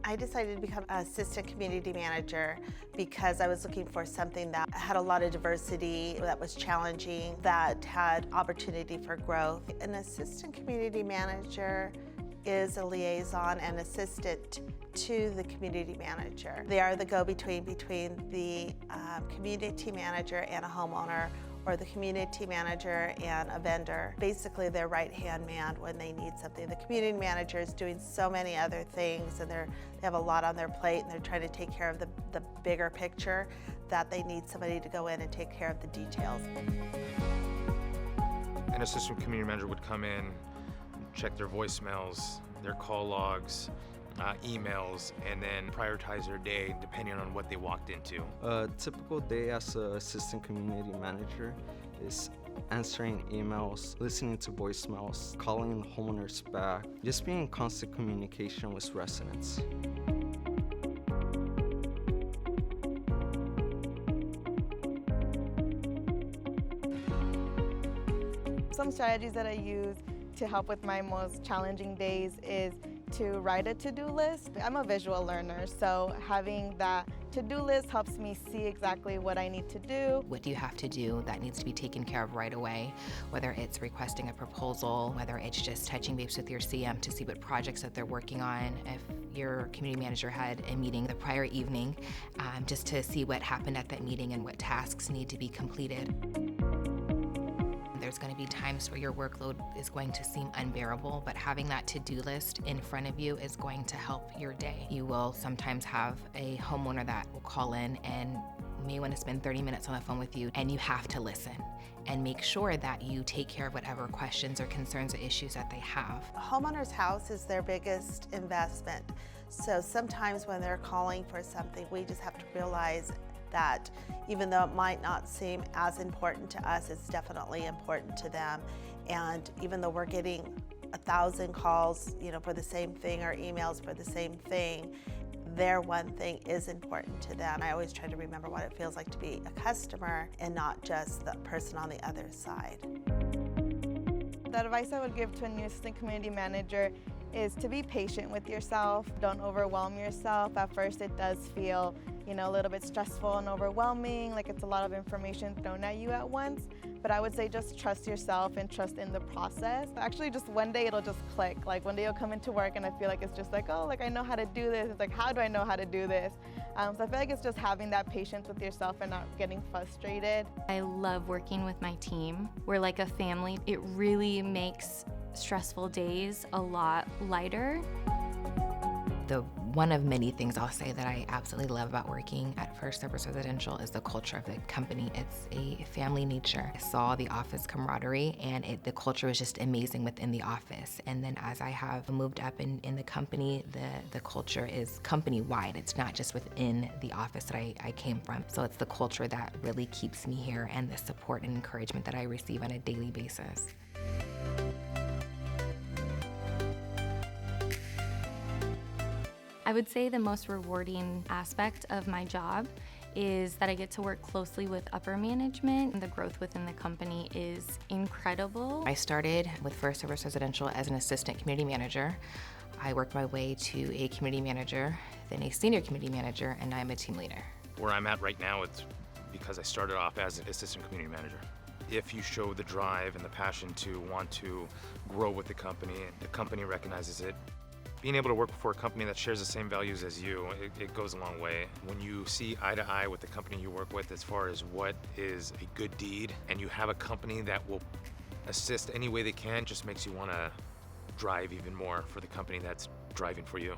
I decided to become an assistant community manager because I was looking for something that had a lot of diversity, that was challenging, that had opportunity for growth. An assistant community manager is a liaison and assistant to the community manager. They are the go-between between the community manager and a homeowner, or the community manager and a vendor. Basically, their right-hand man when they need something. The community manager is doing so many other things, and they have a lot on their plate, and they're trying to take care of the bigger picture, that they need somebody to go in and take care of the details. An assistant community manager would come in, check their voicemails, their call logs, emails, and then prioritize their day depending on what they walked into. A typical day as an assistant community manager is answering emails, listening to voicemails, calling homeowners back, just being in constant communication with residents. Some strategies that I use to help with my most challenging days is to write a to-do list. I'm a visual learner, so having that to-do list helps me see exactly what I need to do. What do you have to do that needs to be taken care of right away? Whether it's requesting a proposal, whether it's just touching base with your CM to see what projects that they're working on. If your community manager had a meeting the prior evening, just to see what happened at that meeting and what tasks need to be completed. There's going to be times where your workload is going to seem unbearable, but having that to-do list in front of you is going to help your day. You will sometimes have a homeowner that will call in and may want to spend 30 minutes on the phone with you, and you have to listen and make sure that you take care of whatever questions or concerns or issues that they have. A homeowner's house is their biggest investment. So sometimes when they're calling for something, we just have to realize that even though it might not seem as important to us, it's definitely important to them. And even though we're getting 1,000 calls, for the same thing, or emails for the same thing, their one thing is important to them. I always try to remember what it feels like to be a customer and not just the person on the other side. The advice I would give to a new assistant community manager is to be patient with yourself. Don't overwhelm yourself. At first it does feel a little bit stressful and overwhelming, like it's a lot of information thrown at you at once. But I would say just trust yourself and trust in the process. Actually, just one day it'll just click. Like one day you'll come into work and I feel like it's just like, oh, I know how to do this. It's like, how do I know how to do this? So I feel like it's just having that patience with yourself and not getting frustrated. I love working with my team. We're like a family. It really makes stressful days a lot lighter. One of many things I'll say that I absolutely love about working at FirstService Residential is the culture of the company. It's a family nature. I saw the office camaraderie, and the culture was just amazing within the office. And then as I have moved up in the company, the culture is company-wide. It's not just within the office that I came from. So it's the culture that really keeps me here, and the support and encouragement that I receive on a daily basis. I would say the most rewarding aspect of my job is that I get to work closely with upper management, and the growth within the company is incredible. I started with FirstService Residential as an assistant community manager. I worked my way to a community manager, then a senior community manager, and now I'm a team leader. Where I'm at right now, it's because I started off as an assistant community manager. If you show the drive and the passion to want to grow with the company recognizes it. Being able to work for a company that shares the same values as you, it goes a long way. When you see eye to eye with the company you work with as far as what is a good deed, and you have a company that will assist any way they can, just makes you want to drive even more for the company that's driving for you.